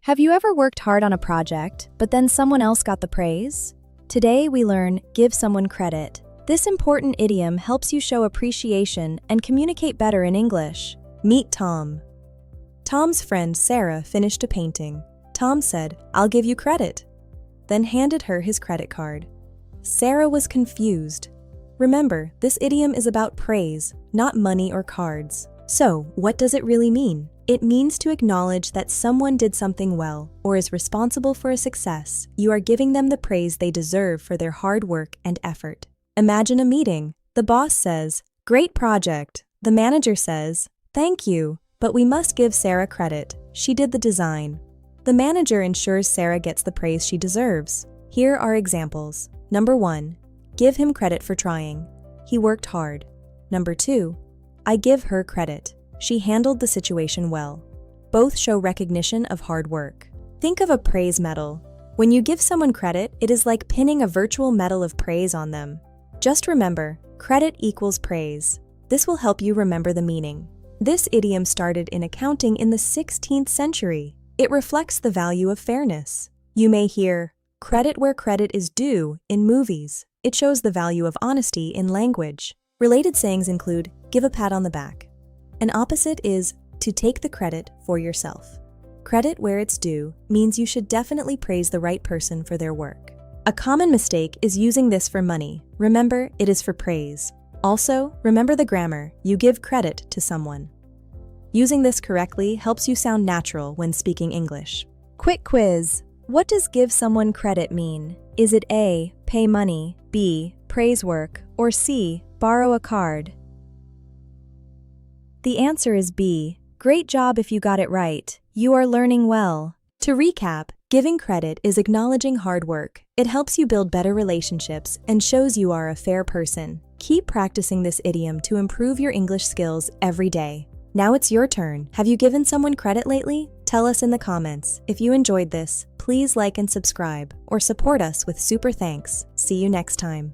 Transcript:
Have you ever worked hard on a project, but then someone else got the praise? Today we learn give someone credit. This important idiom helps you show appreciation and communicate better in English. Meet Tom. Tom's friend Sarah finished a painting. Tom said, "I'll give you credit," then handed her his credit card. Sarah was confused. Remember, this idiom is about praise, not money or cards. So, what does it really mean? It means to acknowledge that someone did something well or is responsible for a success. You are giving them the praise they deserve for their hard work and effort. Imagine a meeting. The boss says, "Great project." The manager says, "Thank you, but we must give Sarah credit. She did the design." The manager ensures Sarah gets the praise she deserves. Here are examples. Number 1. Give him credit for trying. He worked hard. Number 2. I give her credit. She handled the situation well. Both show recognition of hard work. Think of a praise medal. When you give someone credit, it is like pinning a virtual medal of praise on them. Just remember, credit equals praise. This will help you remember the meaning. This idiom started in accounting in the 16th century. It reflects the value of fairness. You may hear, "credit where credit is due" in movies. It shows the value of honesty in language. Related sayings include, give a pat on the back. An opposite is, to take the credit for yourself. Credit where it's due means you should definitely praise the right person for their work. A common mistake is using this for money. Remember, it is for praise. Also, remember the grammar, you give credit to someone. Using this correctly helps you sound natural when speaking English. Quick quiz. What does give someone credit mean? Is it A, pay money, B, praise work, or C, borrow a card? The answer is B. Great job if you got it right. You are learning well. To recap, giving credit is acknowledging hard work. It helps you build better relationships and shows you are a fair person. Keep practicing this idiom to improve your English skills every day. Now it's your turn. Have you given someone credit lately? Tell us in the comments. If you enjoyed this, please like and subscribe or support us with super thanks. See you next time.